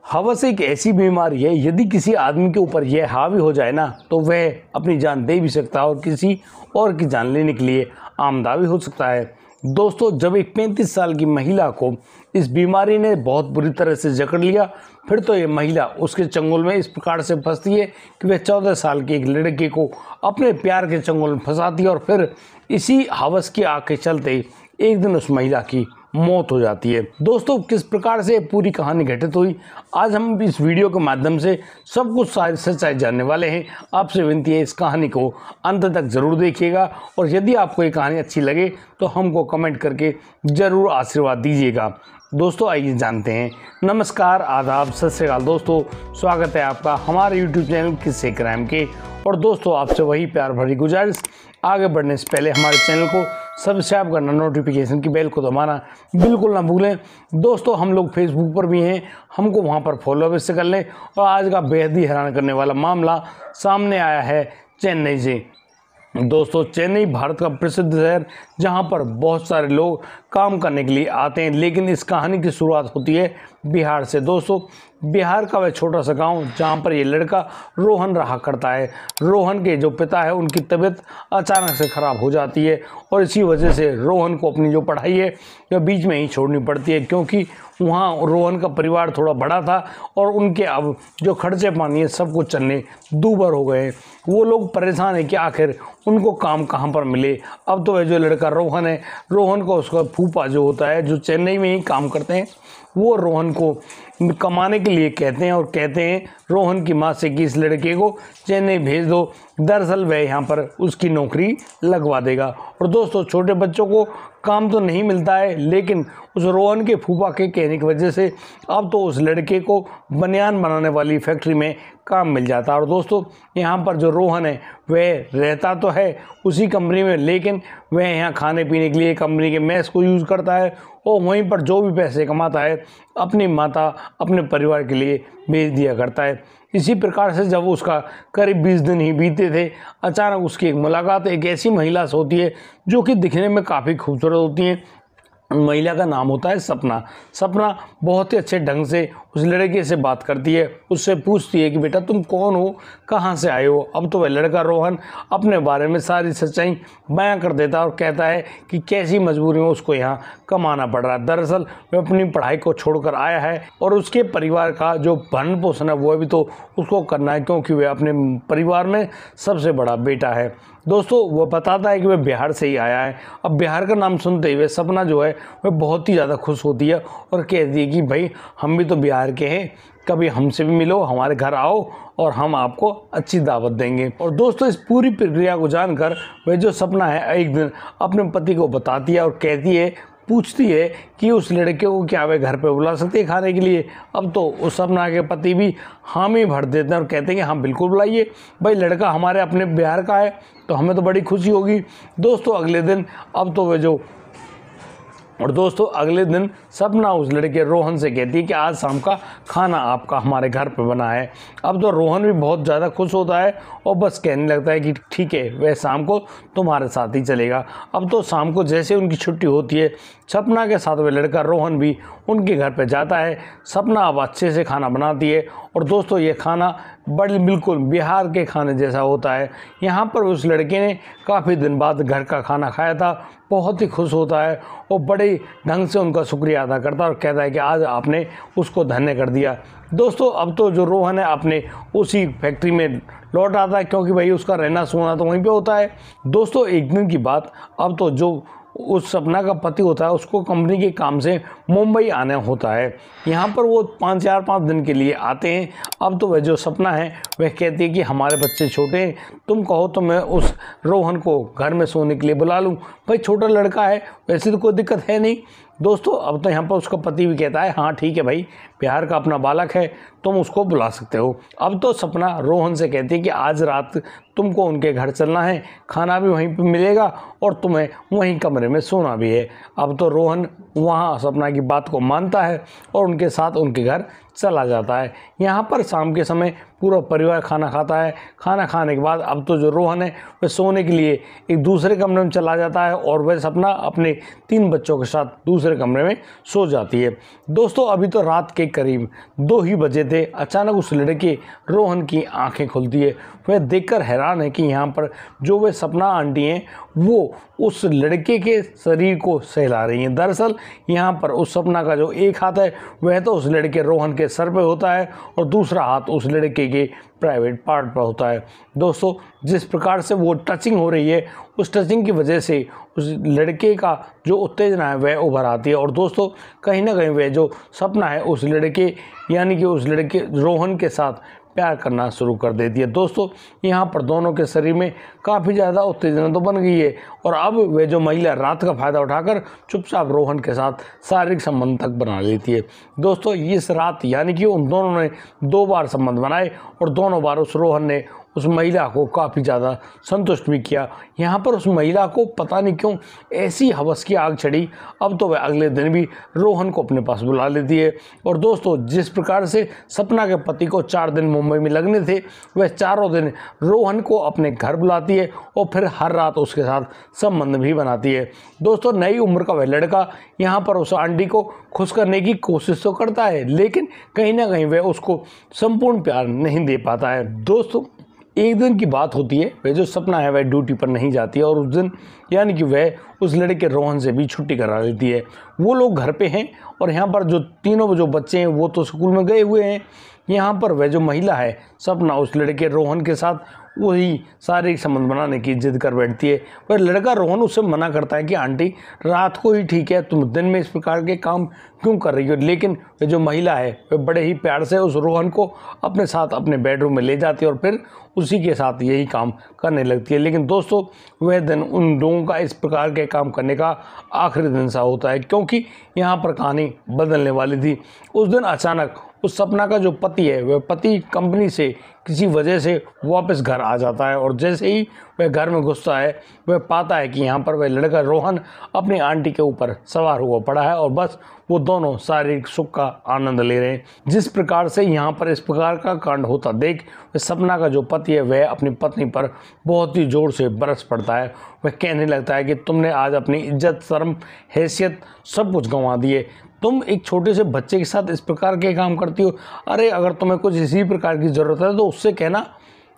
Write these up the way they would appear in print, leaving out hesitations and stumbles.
हवस एक ऐसी बीमारी है, यदि किसी आदमी के ऊपर यह हावी हो जाए ना तो वह अपनी जान दे भी सकता है और किसी और की जान लेने के लिए आमदा भी हो सकता है। दोस्तों, जब एक 35 साल की महिला को इस बीमारी ने बहुत बुरी तरह से जकड़ लिया, फिर तो ये महिला उसके चंगुल में इस प्रकार से फंसती है कि वह 14 साल के एक लड़के को अपने प्यार के चंगुल में फंसाती है और फिर इसी हवस की आग के चलते एक दिन उस महिला की मौत हो जाती है। दोस्तों, किस प्रकार से पूरी कहानी घटित हुई, आज हम इस वीडियो के माध्यम से सब कुछ सच्चाई जानने वाले हैं। आपसे विनती है इस कहानी को अंत तक जरूर देखिएगा और यदि आपको ये कहानी अच्छी लगे तो हमको कमेंट करके ज़रूर आशीर्वाद दीजिएगा। दोस्तों, आइए जानते हैं। नमस्कार, आदाब, सत श्री अकाल। दोस्तों, स्वागत है आपका हमारे यूट्यूब चैनल किस्से क्राइम के। और दोस्तों, आपसे वही प्यार भरी गुजारिश, आगे बढ़ने से पहले हमारे चैनल को सब्सक्राइब करना, नोटिफिकेशन की बेल को दबाना बिल्कुल ना भूलें। दोस्तों, हम लोग फेसबुक पर भी हैं, हमको वहां पर फॉलो अवश्य कर लें। और आज का बेहद ही हैरान करने वाला मामला सामने आया है चेन्नई से। दोस्तों, चेन्नई भारत का प्रसिद्ध शहर, जहां पर बहुत सारे लोग काम करने के लिए आते हैं। लेकिन इस कहानी की शुरुआत होती है बिहार से। दोस्तों, बिहार का वह छोटा सा गांव जहां पर ये लड़का रोहन रहा करता है। रोहन के जो पिता है उनकी तबीयत अचानक से ख़राब हो जाती है और इसी वजह से रोहन को अपनी जो पढ़ाई है वह बीच में ही छोड़नी पड़ती है, क्योंकि वहाँ रोहन का परिवार थोड़ा बड़ा था और उनके अब जो खर्चे पानी है सब कुछ चलने दूभर हो गए। वो लोग परेशान है कि आखिर उनको काम कहाँ पर मिले। अब तो वह जो लड़का रोहन है, रोहन को उसका फूफा जो होता है, जो चेन्नई में ही काम करते हैं, वो रोहन को कमाने के लिए कहते हैं और कहते हैं रोहन की माँ से कि इस लड़के को चेन्नई भेज दो। दरअसल वह यहाँ पर उसकी नौकरी लगवा देगा। और दोस्तों, छोटे बच्चों को काम तो नहीं मिलता है, लेकिन उस रोहन के फूफा के कहने की वजह से अब तो उस लड़के को बनियान बनाने वाली फैक्ट्री में काम मिल जाता है। और दोस्तों, यहाँ पर जो रोहन है वह रहता तो है उसी कंपनी में, लेकिन वह यहाँ खाने पीने के लिए कंपनी के मेस को यूज़ करता है और वहीं पर जो भी पैसे कमाता है अपनी माता, अपने परिवार के लिए भेज दिया करता है। इसी प्रकार से जब उसका करीब 20 दिन ही बीते थे, अचानक उसकी एक मुलाकात एक ऐसी महिला से होती है जो कि दिखने में काफ़ी खूबसूरत होती हैं। महिला का नाम होता है सपना। सपना बहुत ही अच्छे ढंग से उस लड़के से बात करती है, उससे पूछती है कि बेटा तुम कौन हो, कहाँ से आए हो। अब तो वह लड़का रोहन अपने बारे में सारी सच्चाई बयां कर देता है और कहता है कि कैसी मजबूरी में उसको यहाँ कमाना पड़ रहा है। दरअसल वह अपनी पढ़ाई को छोड़कर आया है और उसके परिवार का जो भरण पोषण है वो भी तो उसको करना है, क्योंकि वह अपने परिवार में सबसे बड़ा बेटा है। दोस्तों, वह बताता है कि वह बिहार से ही आया है। अब बिहार का नाम सुनते ही वह सपना जो है वह बहुत ही ज़्यादा खुश होती है और कहती है कि भाई हम भी तो बिहार के हैं, कभी हमसे भी मिलो, हमारे घर आओ और हम आपको अच्छी दावत देंगे। और दोस्तों, इस पूरी प्रक्रिया को जानकर वह जो सपना है एक दिन अपने पति को बताती है और कहती है, पूछती है कि उस लड़के को क्या वे घर पे बुला सकते हैं खाने के लिए। अब तो उस सपना के पति भी हामी भर देते हैं और कहते हैं कि हाँ बिल्कुल बुलाइए, भाई लड़का हमारे अपने बिहार का है तो हमें तो बड़ी खुशी होगी। दोस्तों, अगले दिन सपना उस लड़के रोहन से कहती है कि आज शाम का खाना आपका हमारे घर पे बना है। अब तो रोहन भी बहुत ज़्यादा खुश होता है और बस कहने लगता है कि ठीक है, वह शाम को तुम्हारे साथ ही चलेगा। अब तो शाम को जैसे उनकी छुट्टी होती है, सपना के साथ वह लड़का रोहन भी उनके घर पे जाता है। सपना अब अच्छे से खाना बनाती है और दोस्तों, ये खाना बिल्कुल बिहार के खाने जैसा होता है। यहाँ पर उस लड़के ने काफ़ी दिन बाद घर का खाना खाया था, बहुत ही खुश होता है और बड़े ढंग से उनका शुक्रिया अदा करता है और कहता है कि आज आपने उसको धन्य कर दिया। दोस्तों, अब तो जो रोहन है अपने उसी फैक्ट्री में लौट आता है, क्योंकि भाई उसका रहना सोना तो वहीं पे होता है। दोस्तों, एक दिन की बात, अब तो जो उस सपना का पति होता है उसको कंपनी के काम से मुंबई आना होता है। यहाँ पर वो 5 दिन के लिए आते हैं। अब तो वह जो सपना है वह कहती है कि हमारे बच्चे छोटे हैं, तुम कहो तो मैं उस रोहन को घर में सोने के लिए बुला लूँ। भाई छोटा लड़का है, वैसे तो कोई दिक्कत है नहीं। दोस्तों, अब तो यहाँ पर उसका पति भी कहता है हाँ ठीक है भाई, बिहार का अपना बालक है, तुम उसको बुला सकते हो। अब तो सपना रोहन से कहती है कि आज रात तुमको उनके घर चलना है, खाना भी वहीं पे मिलेगा और तुम्हें वहीं कमरे में सोना भी है। अब तो रोहन वहाँ सपना की बात को मानता है और उनके साथ उनके घर चला जाता है। यहाँ पर शाम के समय पूरा परिवार खाना खाता है। खाना खाने के बाद अब तो जो रोहन है वह सोने के लिए एक दूसरे कमरे में चला जाता है और वह सपना अपने 3 बच्चों के साथ दूसरे कमरे में सो जाती है। दोस्तों अभी तो रात के करीब 2 ही बजे थे। अचानक उस लड़के रोहन की आंखें खुलती है। वह देखकर हैरान है कि यहाँ पर जो वे सपना आंटी हैं वो उस लड़के के शरीर को सहला रही हैं। दरअसल यहाँ पर उस सपना का जो एक हाथ है वह तो उस लड़के रोहन के सर पे होता है और दूसरा हाथ उस लड़के के प्राइवेट पार्ट पर होता है। दोस्तों जिस प्रकार से वो टचिंग हो रही है, उस टचिंग की वजह से उस लड़के का जो उत्तेजना है वह उभर आती है और दोस्तों कहीं ना कहीं वह जो सपना है उस लड़के यानी कि उस लड़के रोहन के साथ प्यार करना शुरू कर देती है। दोस्तों यहाँ पर दोनों के शरीर में काफ़ी ज़्यादा उत्तेजना तो बन गई है और अब वे जो महिला रात का फ़ायदा उठाकर चुपचाप रोहन के साथ शारीरिक संबंध तक बना लेती है। दोस्तों इस रात यानी कि उन दोनों ने 2 बार संबंध बनाए और दोनों बार उस रोहन ने उस महिला को काफ़ी ज़्यादा संतुष्ट भी किया। यहाँ पर उस महिला को पता नहीं क्यों ऐसी हवस की आग चढ़ी, अब तो वह अगले दिन भी रोहन को अपने पास बुला लेती है। और दोस्तों जिस प्रकार से सपना के पति को 4 दिन मुंबई में लगने थे, वह चारों दिन रोहन को अपने घर बुलाती है और फिर हर रात उसके साथ संबंध भी बनाती है। दोस्तों नई उम्र का वह लड़का यहाँ पर उस आंटी को खुश करने की कोशिश तो करता है, लेकिन कहीं ना कहीं वह उसको संपूर्ण प्यार नहीं दे पाता है। दोस्तों एक दिन की बात होती है, वह जो सपना है वह ड्यूटी पर नहीं जाती है और उस दिन यानी कि वह उस लड़के रोहन से भी छुट्टी करा लेती है। वो लोग घर पे हैं और यहाँ पर जो तीनों जो बच्चे हैं वो तो स्कूल में गए हुए हैं। यहाँ पर वह जो महिला है सपना उस लड़के रोहन के साथ वही शारीरिक संबंध बनाने की जिद कर बैठती है। पर लड़का रोहन उससे मना करता है कि आंटी रात को ही ठीक है, तुम दिन में इस प्रकार के काम क्यों कर रही हो। लेकिन वह जो महिला है वह बड़े ही प्यार से उस रोहन को अपने साथ अपने बेडरूम में ले जाती है और फिर उसी के साथ यही काम करने लगती है। लेकिन दोस्तों वह दिन उन लोगों का इस प्रकार के काम करने का आखिरी दिन सा होता है, क्योंकि यहाँ पर कहानी बदलने वाली थी। उस दिन अचानक उस सपना का जो पति है वह पति कंपनी से किसी वजह से वापस घर आ जाता है और जैसे ही वह घर में घुसता है वह पाता है कि यहाँ पर वह लड़का रोहन अपनी आंटी के ऊपर सवार हुआ पड़ा है और बस वो दोनों शारीरिक सुख का आनंद ले रहे हैं। जिस प्रकार से यहाँ पर इस प्रकार का कांड होता देख वह सपना का जो पति है वह अपनी पत्नी पर बहुत ही जोर से बरस पड़ता है। वह कहने लगता है कि तुमने आज अपनी इज्जत, शर्म, हैसियत सब कुछ गंवा दिए। तुम एक छोटे से बच्चे के साथ इस प्रकार के काम करती हो। अरे अगर तुम्हें कुछ इसी प्रकार की ज़रूरत है तो उससे कहना,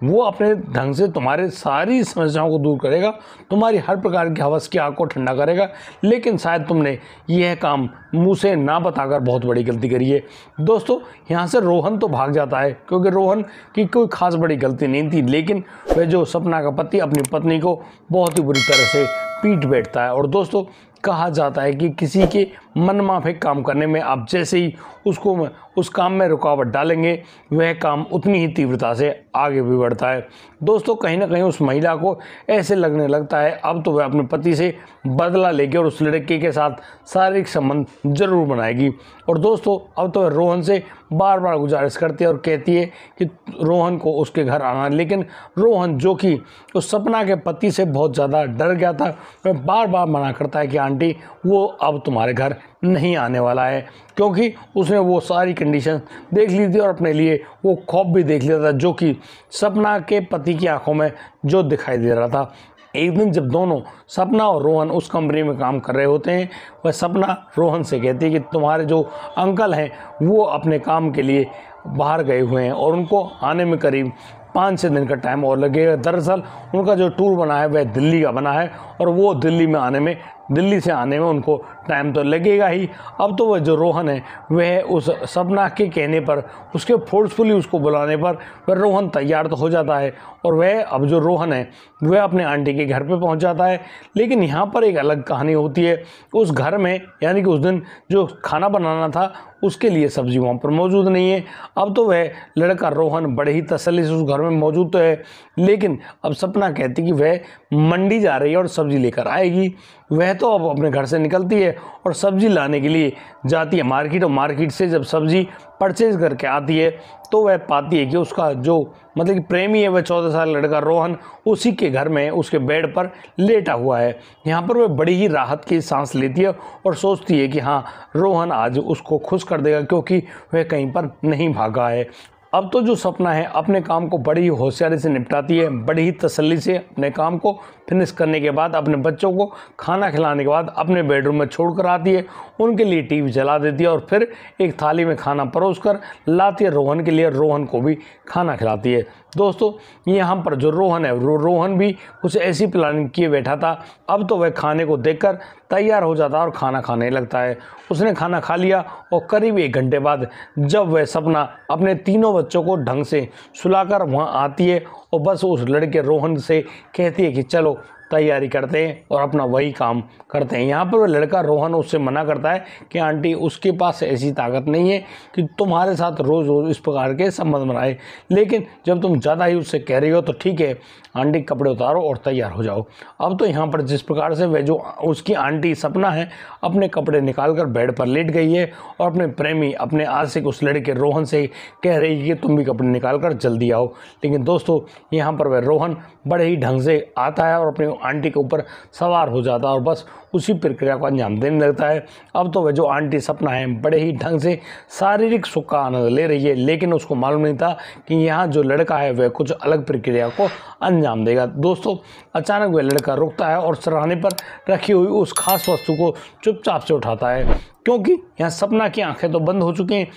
वो अपने ढंग से तुम्हारे सारी समस्याओं को दूर करेगा, तुम्हारी हर प्रकार की हवस की आग को ठंडा करेगा। लेकिन शायद तुमने यह काम मुँह से ना बताकर बहुत बड़ी गलती करी है। दोस्तों यहाँ से रोहन तो भाग जाता है क्योंकि रोहन की कोई खास बड़ी गलती नहीं थी, लेकिन वह जो सपना का पति अपनी पत्नी को बहुत ही बुरी तरह से पीट बैठता है। और दोस्तों कहा जाता है कि किसी के मनमाफिक काम करने में आप जैसे ही उसको उस काम में रुकावट डालेंगे वह काम उतनी ही तीव्रता से आगे भी बढ़ता है। दोस्तों कहीं ना कहीं उस महिला को ऐसे लगने लगता है अब तो वह अपने पति से बदला लेके और उस लड़के के साथ शारीरिक संबंध जरूर बनाएगी। और दोस्तों अब तो वह रोहन से बार बार गुजारिश करती है और कहती है कि रोहन को उसके घर आना, लेकिन रोहन जो कि उस सपना के पति से बहुत ज़्यादा डर गया था वह बार बार मना करता है कि आंटी वो अब तुम्हारे घर नहीं आने वाला है, क्योंकि उसने वो सारी कंडीशन देख ली थी और अपने लिए वो खौफ भी देख लिया था जो कि सपना के पति की आंखों में जो दिखाई दे रहा था। एक दिन जब दोनों सपना और रोहन उस कंपनी में काम कर रहे होते हैं, वह सपना रोहन से कहती है कि तुम्हारे जो अंकल हैं वो अपने काम के लिए बाहर गए हुए हैं और उनको आने में करीब 5-6 दिन का टाइम और लगेगा। दरअसल उनका जो टूर बना है वह दिल्ली का बना है और वो दिल्ली से आने में उनको टाइम तो लगेगा ही। अब तो वह जो रोहन है वह उस सपना के कहने पर, उसके फोर्सफुली उसको बुलाने पर वह रोहन तैयार तो हो जाता है और वह अब जो रोहन है वह अपने आंटी के घर पे पहुंच जाता है। लेकिन यहाँ पर एक अलग कहानी होती है। उस घर में यानी कि उस दिन जो खाना बनाना था उसके लिए सब्जी वहाँ पर मौजूद नहीं है। अब तो वह लड़का रोहन बड़े ही तसल्ली से उस घर में मौजूद तो है, लेकिन अब सपना कहती कि वह मंडी जा रही है और सब्जी लेकर आएगी। वह तो अब अपने घर से निकलती है और सब्जी लाने के लिए जाती है मार्केट, और मार्केट से जब सब्जी परचेज करके आती है तो वह पाती है कि उसका जो मतलब कि प्रेमी है, वह 14 साल लड़का रोहन उसी के घर में उसके बेड पर लेटा हुआ है। यहाँ पर वह बड़ी ही राहत की सांस लेती है और सोचती है कि हाँ, रोहन आज उसको खुश कर देगा क्योंकि वह कहीं पर नहीं भागा है। अब तो जो सपना है अपने काम को बड़ी ही होशियारी से निपटाती है, बड़ी ही तसल्ली से अपने काम को फिनिश करने के बाद अपने बच्चों को खाना खिलाने के बाद अपने बेडरूम में छोड़कर आती है, उनके लिए टीवी चला देती है और फिर एक थाली में खाना परोसकर लाती है रोहन के लिए, रोहन को भी खाना खिलाती है। दोस्तों, यहाँ पर जो रोहन है रोहन भी कुछ ऐसी प्लानिंग किए बैठा था। अब तो वह खाने को देखकर तैयार हो जाता है और खाना खाने लगता है। उसने खाना खा लिया और करीब 1 घंटे बाद जब वह सपना अपने तीनों बच्चों को ढंग से सुलाकर वहाँ आती है और बस उस लड़के रोहन से कहती है कि चलो तैयारी करते हैं और अपना वही काम करते हैं। यहाँ पर वह लड़का रोहन उससे मना करता है कि आंटी, उसके पास ऐसी ताकत नहीं है कि तुम्हारे साथ रोज़ रोज़ इस प्रकार के संबंध बनाए, लेकिन जब तुम ज़्यादा ही उससे कह रही हो तो ठीक है, आंटी कपड़े उतारो और तैयार हो जाओ। अब तो यहाँ पर जिस प्रकार से वह जो उसकी आंटी सपना है अपने कपड़े निकाल कर बेड पर लेट गई है और अपने प्रेमी अपने आशिक उस लड़के रोहन से कह रही है कि तुम भी कपड़े निकाल कर जल्दी आओ। लेकिन दोस्तों, यहाँ पर वह रोहन बड़े ही ढंग से आता है और अपने आंटी के ऊपर सवार हो जाता है और बस उसी प्रक्रिया को अंजाम देने लगता है। अब तो वह जो आंटी सपना है बड़े ही ढंग से शारीरिक सुख का आनंद ले रही है, लेकिन उसको मालूम नहीं था कि यहाँ जो लड़का है वह कुछ अलग प्रक्रिया को अंजाम देगा। दोस्तों, अचानक वह लड़का रुकता है और सराहने पर रखी हुई उस खास वस्तु को चुपचाप से उठाता है, क्योंकि यहाँ सपना की आंखें तो बंद हो चुकी हैं,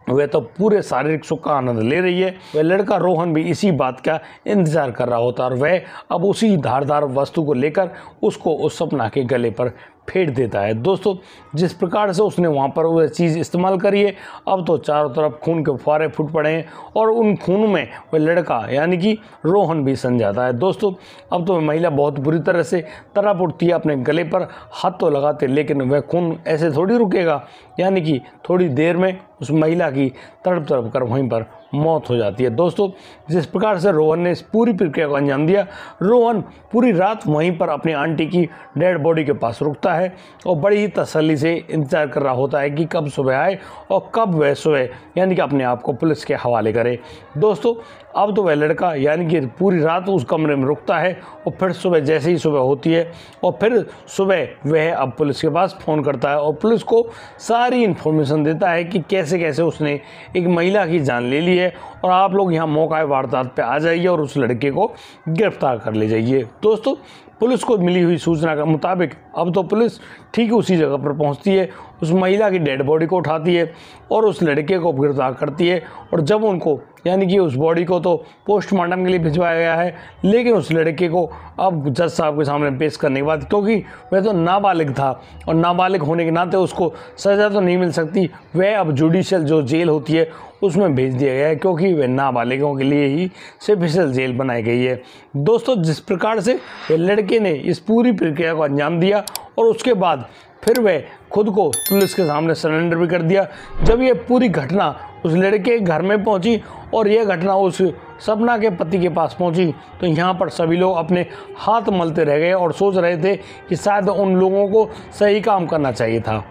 वह तो पूरे शारीरिक सुख का आनंद ले रही है। वह लड़का रोहन भी इसी बात का इंतजार कर रहा होता है और वह अब उसी धारदार वस्तु को लेकर उसको उस सपना के गले पर फेंक देता है। दोस्तों, जिस प्रकार से उसने वहाँ पर वह चीज़ इस्तेमाल करी है, अब तो चारों तरफ खून के फुहारे फूट पड़े हैं और उन खून में वह लड़का यानी कि रोहन भी सन जाता है। दोस्तों, अब तो महिला बहुत बुरी तरह से तड़प उठती है, अपने गले पर हाथ तो लगाते, लेकिन वह खून ऐसे थोड़ी रुकेगा, यानी कि थोड़ी देर में उस महिला की तड़प तड़प कर वहीं पर मौत हो जाती है। दोस्तों, जिस प्रकार से रोहन ने इस पूरी प्रक्रिया को अंजाम दिया, रोहन पूरी रात वहीं पर अपनी आंटी की डेड बॉडी के पास रुकता है और बड़ी ही तसल्ली से इंतजार कर रहा होता है कि कब सुबह आए और कब वह सुबह यानी कि अपने आप को पुलिस के हवाले करे। दोस्तों, अब तो वह लड़का यानी कि पूरी रात उस कमरे में रुकता है और फिर सुबह जैसे ही सुबह होती है और फिर सुबह वह अब पुलिस के पास फ़ोन करता है और पुलिस को सारी इन्फॉर्मेशन देता है कि कैसे कैसे उसने एक महिला की जान ले ली है और आप लोग यहाँ मौका वारदात पे आ जाइए और उस लड़के को गिरफ्तार कर ले जाइए। दोस्तों, पुलिस को मिली हुई सूचना के मुताबिक अब तो पुलिस ठीक उसी जगह पर पहुंचती है, उस महिला की डेड बॉडी को उठाती है और उस लड़के को गिरफ्तार करती है। और जब उनको यानी कि उस बॉडी को तो पोस्टमार्टम के लिए भिजवाया गया है, लेकिन उस लड़के को अब जज साहब के सामने पेश करने के बाद, क्योंकि वह तो नाबालिग था और नाबालिग होने के नाते उसको सज़ा तो नहीं मिल सकती, वह अब जुडिशियल जो जेल होती है उसमें भेज दिया गया है, क्योंकि वह नाबालिगों के लिए ही स्पेशल जेल बनाई गई है। दोस्तों, जिस प्रकार से वह लड़के ने इस पूरी प्रक्रिया को अंजाम दिया और उसके बाद फिर वह खुद को पुलिस के सामने सरेंडर भी कर दिया। जब यह पूरी घटना उस लड़के के घर में पहुंची और यह घटना उस सपना के पति के पास पहुंची, तो यहाँ पर सभी लोग अपने हाथ मलते रह गए और सोच रहे थे कि शायद उन लोगों को सही काम करना चाहिए था।